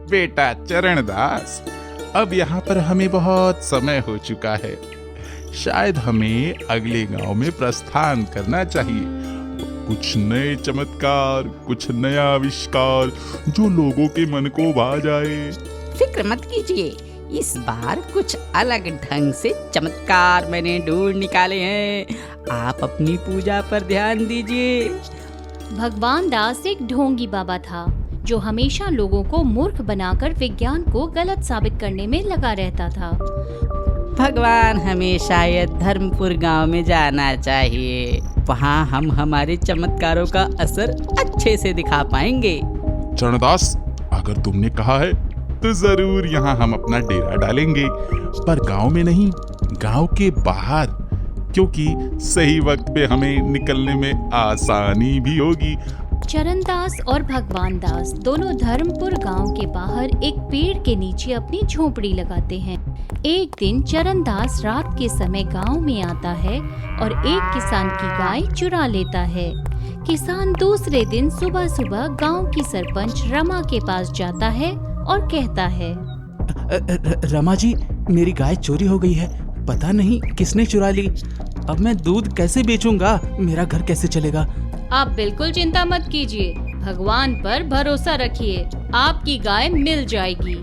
बेटा चरणदास, अब यहाँ पर हमें बहुत समय हो चुका है। शायद हमें अगले गांव में प्रस्थान करना चाहिए। कुछ नए चमत्कार, कुछ नया आविष्कार जो लोगों के मन को भा जाए। फिक्र मत कीजिए, इस बार कुछ अलग ढंग से चमत्कार मैंने ढूंढ निकाले हैं। आप अपनी पूजा पर ध्यान दीजिए। भगवान दास एक ढोंगी बाबा था जो हमेशा लोगों को मूर्ख बनाकर विज्ञान को गलत साबित करने में लगा रहता था। भगवान हमें शायद धर्मपुर गांव में जाना चाहिए। वहाँ हम हमारे चमत्कारों का असर अच्छे से दिखा पाएंगे। चरणदास, अगर तुमने कहा है तो जरूर यहाँ हम अपना डेरा डालेंगे, पर गांव में नहीं, गांव के बाहर, क्योंकि सही वक्त पे हमें निकलने में आसानी भी होगी। चरणदास और भगवान दास दोनों धर्मपुर गांव के बाहर एक पेड़ के नीचे अपनी झोपड़ी लगाते हैं। एक दिन चरणदास रात के समय गांव में आता है और एक किसान की गाय चुरा लेता है। किसान दूसरे दिन सुबह सुबह गांव की सरपंच रमा के पास जाता है और कहता है, रमा जी, मेरी गाय चोरी हो गई है। पता नहीं किसने चुरा ली। अब मैं दूध कैसे बेचूंगा? मेरा घर कैसे चलेगा? आप बिल्कुल चिंता मत कीजिए, भगवान पर भरोसा रखिए, आपकी गाय मिल जाएगी।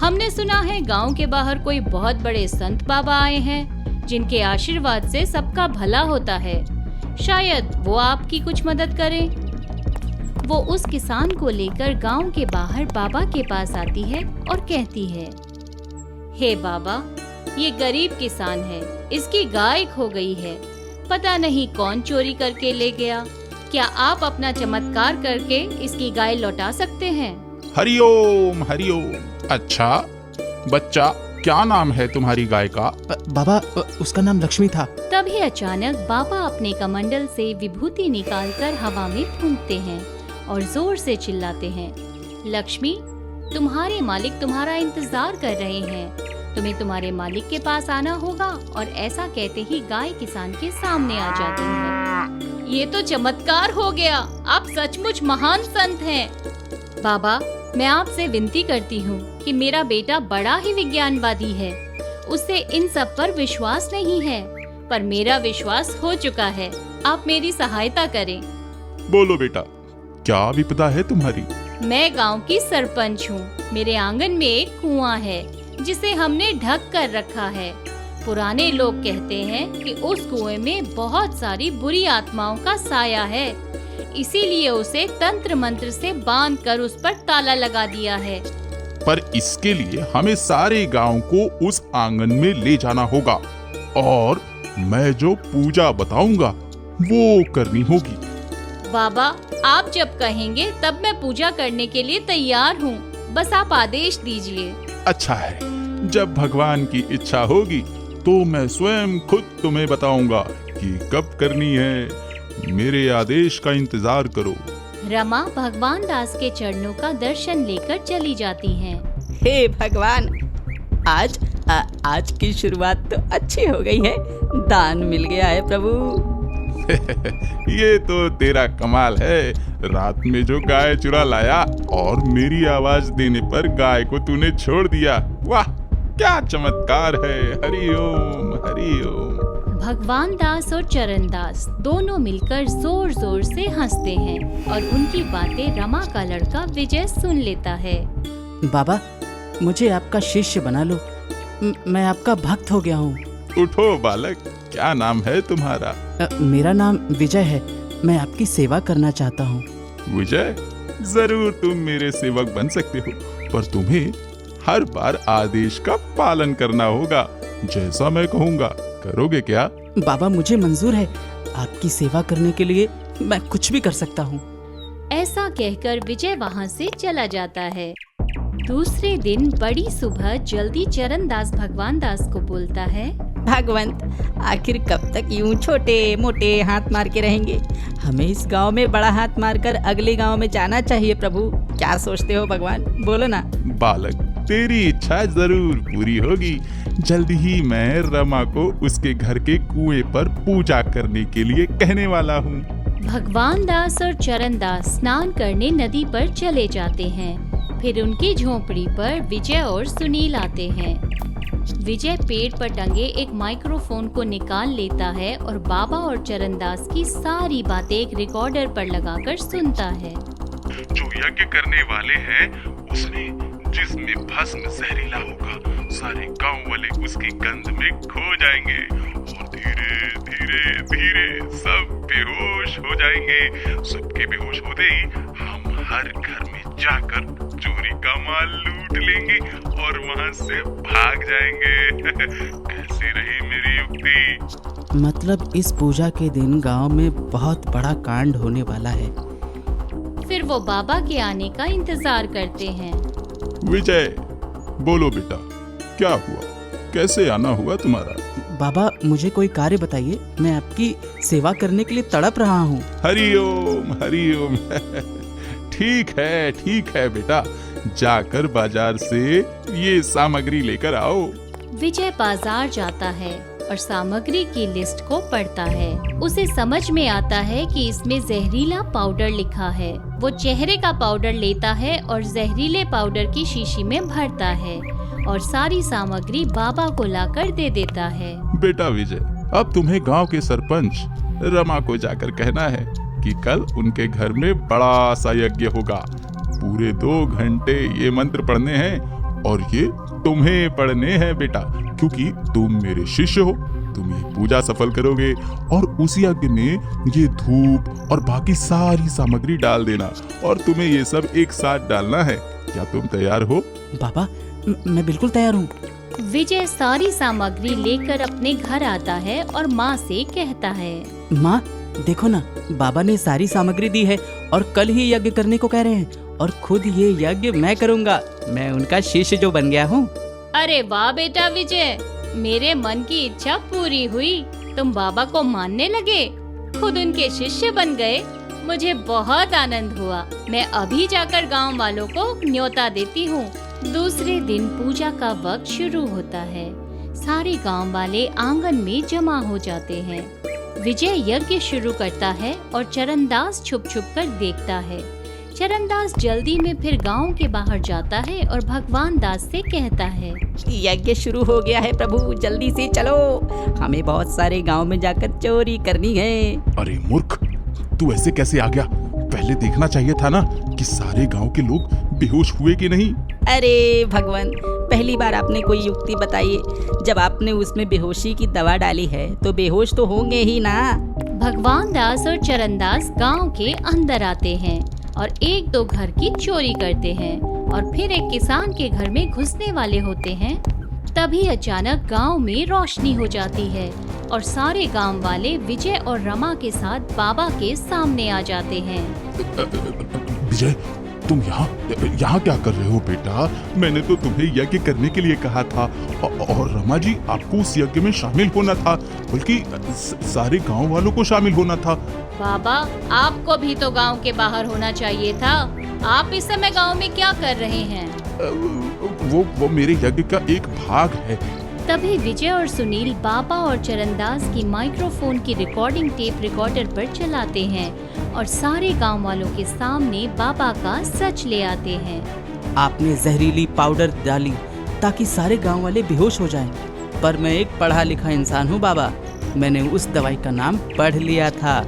हमने सुना है गांव के बाहर कोई बहुत बड़े संत बाबा आए हैं जिनके आशीर्वाद से सबका भला होता है। शायद वो आपकी कुछ मदद करें। वो उस किसान को लेकर गांव के बाहर बाबा के पास आती है और कहती है, हे बाबा, ये गरीब किसान है, इसकी गाय खो गई है, पता नहीं कौन चोरी करके ले गया। क्या आप अपना चमत्कार करके इसकी गाय लौटा सकते हैं? हरिओम हरिओम। अच्छा बच्चा, क्या नाम है तुम्हारी गाय का? बाबा, उसका नाम लक्ष्मी था। तभी अचानक बाबा अपने कमंडल से विभूति निकालकर हवा में फूंकते हैं और जोर से चिल्लाते हैं, लक्ष्मी, तुम्हारे मालिक तुम्हारा इंतजार कर रहे हैं। तुम्हें तुम्हारे मालिक के पास आना होगा। और ऐसा कहते ही गाय किसान के सामने आ जाती है। ये तो चमत्कार हो गया, आप सचमुच महान संत हैं। बाबा, मैं आपसे विनती करती हूँ कि मेरा बेटा बड़ा ही विज्ञानवादी है, उसे इन सब पर विश्वास नहीं है, पर मेरा विश्वास हो चुका है। आप मेरी सहायता करें। बोलो बेटा, क्या विपदा है तुम्हारी? मैं गांव की सरपंच हूँ। मेरे आंगन में एक कुआं है जिसे हमने ढक कर रखा है। पुराने लोग कहते हैं कि उस कुएं में बहुत सारी बुरी आत्माओं का साया है, इसीलिए उसे तंत्र मंत्र से बांधकर उस पर ताला लगा दिया है। पर इसके लिए हमें सारे गांव को उस आंगन में ले जाना होगा और मैं जो पूजा बताऊंगा वो करनी होगी। बाबा, आप जब कहेंगे तब मैं पूजा करने के लिए तैयार हूँ, बस आप आदेश दीजिए। अच्छा है, जब भगवान की इच्छा होगी तो मैं स्वयं खुद तुम्हें बताऊंगा कि कब करनी है। मेरे आदेश का इंतजार करो। रमा भगवान दास के चरणों का दर्शन लेकर चली जाती हैं। हे भगवान, आज की शुरुआत तो अच्छी हो गई है। दान मिल गया है प्रभु। ये तो तेरा कमाल है। रात में जो गाय चुरा लाया और मेरी आवाज देने पर गाय को तूने छोड़ दिया। वाह, क्या चमत्कार है। हरिओम हरिओम। भगवान दास और चरणदास दोनों मिलकर जोर जोर से हंसते हैं और उनकी बातें रमा का लड़का विजय सुन लेता है। बाबा, मुझे आपका शिष्य बना लो। मैं आपका भक्त हो गया हूँ। उठो बालक, क्या नाम है तुम्हारा? मेरा नाम विजय है। मैं आपकी सेवा करना चाहता हूँ। विजय, जरूर तुम मेरे सेवक बन सकते हो, पर तुम्हें हर बार आदेश का पालन करना होगा। जैसा मैं कहूँगा करोगे क्या? बाबा, मुझे मंजूर है। आपकी सेवा करने के लिए मैं कुछ भी कर सकता हूँ। ऐसा कहकर विजय वहाँ से चला जाता है। दूसरे दिन बड़ी सुबह जल्दी चरणदास भगवान दास को बोलता है, भगवंत, आखिर कब तक यूं छोटे मोटे हाथ मार के रहेंगे? हमें इस गांव में बड़ा हाथ मारकर अगले गांव में जाना चाहिए प्रभु। क्या सोचते हो भगवान, बोलो ना। बालक, तेरी इच्छा जरूर पूरी होगी। जल्द ही मैं रमा को उसके घर के कुएं पर पूजा करने के लिए कहने वाला हूँ। भगवान दास और चरणदास स्नान करने नदी पर चले जाते हैं। फिर उनकी झोपड़ी पर विजय और सुनील आते हैं। विजय पेड़ पर टंगे एक माइक्रोफोन को निकाल लेता है और बाबा और चरणदास की सारी बातें एक रिकॉर्डर पर लगाकर सुनता है। जो यज्ञ करने वाले हैं उसमें जिसमें भस्म जहरीला होगा, सारे गांव वाले उसकी गंध में खो जाएंगे और धीरे धीरे धीरे सब बेहोश हो जाएंगे। सबके बेहोश होते ही हम हर घर में जाकर चोरी का माल लूट लेंगे और वहां से भाग जाएंगे। कैसी रही मेरी युक्ति? मतलब इस पूजा के दिन गांव में बहुत बड़ा कांड होने वाला है। फिर वो बाबा के आने का इंतजार करते हैं। विजय, बोलो बेटा, क्या हुआ? कैसे आना हुआ तुम्हारा? बाबा मुझे कोई कार्य बताइए, मैं आपकी सेवा करने के लिए तड़प रहा हूँ। हरिओम हरिओम। ठीक है बेटा, जाकर बाजार से ये सामग्री लेकर आओ। विजय बाजार जाता है और सामग्री की लिस्ट को पढ़ता है। उसे समझ में आता है कि इसमें जहरीला पाउडर लिखा है। वो चेहरे का पाउडर लेता है और जहरीले पाउडर की शीशी में भरता है और सारी सामग्री बाबा को लाकर दे देता है। बेटा विजय, अब तुम्हें गांव के सरपंच रमा को जाकर कहना है कि कल उनके घर में बड़ा सा यज्ञ होगा। पूरे 2 घंटे ये मंत्र पढ़ने हैं और ये तुम्हें पढ़ने हैं बेटा, क्योंकि तुम मेरे शिष्य हो। तुम ये पूजा सफल करोगे और उस यज्ञ में ये धूप और बाकी सारी सामग्री डाल देना और तुम्हें ये सब एक साथ डालना है। क्या तुम तैयार हो? बाबा मैं बिल्कुल तैयार हूँ। विजय सारी सामग्री लेकर अपने घर आता है और माँ से कहता है, माँ देखो ना, बाबा ने सारी सामग्री दी है और कल ही यज्ञ करने को कह रहे हैं और खुद ये यज्ञ मैं करूँगा। मैं उनका शिष्य जो बन गया हूँ। अरे वाह बेटा विजय, मेरे मन की इच्छा पूरी हुई। तुम बाबा को मानने लगे, खुद उनके शिष्य बन गए। मुझे बहुत आनंद हुआ। मैं अभी जाकर गांव वालों को न्योता देती हूँ। दूसरे दिन पूजा का वक्त शुरू होता है। सारे गांव वाले आंगन में जमा हो जाते हैं। विजय यज्ञ शुरू करता है और चरणदास छुप छुप कर देखता है। चरणदास जल्दी में फिर गांव के बाहर जाता है और भगवान दास से कहता है, यज्ञ शुरू हो गया है प्रभु, जल्दी से चलो, हमें बहुत सारे गांव में जाकर चोरी करनी है। अरे मूर्ख, तू ऐसे कैसे आ गया? पहले देखना चाहिए था ना कि सारे गांव के लोग बेहोश हुए कि नहीं। अरे भगवान, पहली बार आपने कोई युक्ति बताई। जब आपने उसमें बेहोशी की दवा डाली है तो बेहोश तो होंगे ही ना। भगवान दास और चरणदास गांव के अंदर आते हैं और 1-2 घर की चोरी करते हैं और फिर एक किसान के घर में घुसने वाले होते हैं। तभी अचानक गांव में रोशनी हो जाती है और सारे गांव वाले विजय और रमा के साथ बाबा के सामने आ जाते हैं। विजय, तुम यहाँ क्या कर रहे हो बेटा? मैंने तो तुम्हें यज्ञ करने के लिए कहा था और रमा जी, आपको उस यज्ञ में शामिल होना था, बल्कि सारे गांव वालों को शामिल होना था। बाबा, आपको भी तो गांव के बाहर होना चाहिए था। आप इस समय गांव में क्या कर रहे हैं? वो मेरे यज्ञ का एक भाग है। तभी विजय और सुनील बाबा और चरणदास की माइक्रोफोन की रिकॉर्डिंग टेप रिकॉर्डर पर चलाते हैं और सारे गांव वालों के सामने बाबा का सच ले आते हैं। आपने जहरीली पाउडर डाली ताकि सारे गांव वाले बेहोश हो जाएं। पर मैं एक पढ़ा लिखा इंसान हूँ बाबा, मैंने उस दवाई का नाम पढ़ लिया था।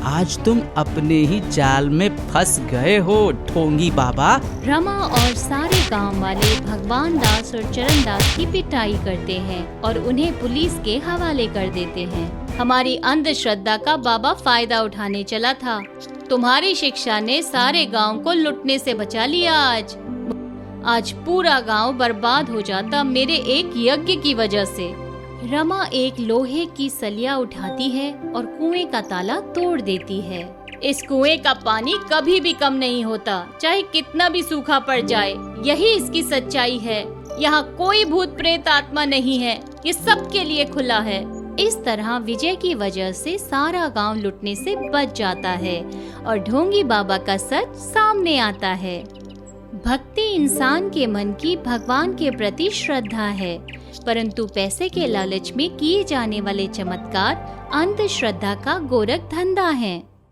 आज तुम अपने ही जाल में फंस गए हो ढोंगी बाबा। रमा और सारे गांव वाले भगवान दास और चरणदास की पिटाई करते हैं और उन्हें पुलिस के हवाले कर देते हैं। हमारी अंधश्रद्धा का बाबा फायदा उठाने चला था। तुम्हारी शिक्षा ने सारे गांव को लुटने से बचा लिया। आज पूरा गांव बर्बाद हो जाता मेरे एक यज्ञ की वजह से। रमा एक लोहे की सलिया उठाती है और कुएं का ताला तोड़ देती है। इस कुएं का पानी कभी भी कम नहीं होता, चाहे कितना भी सूखा पड़ जाए। यही इसकी सच्चाई है। यहाँ कोई भूत प्रेत आत्मा नहीं है, ये सबके लिए खुला है। इस तरह विजय की वजह से सारा गांव लुटने से बच जाता है और ढोंगी बाबा का सच सामने आता है। भक्ति इंसान के मन की भगवान के प्रति श्रद्धा है, परंतु पैसे के लालच में किए जाने वाले चमत्कार अंधश्रद्धा का गोरख धंधा है।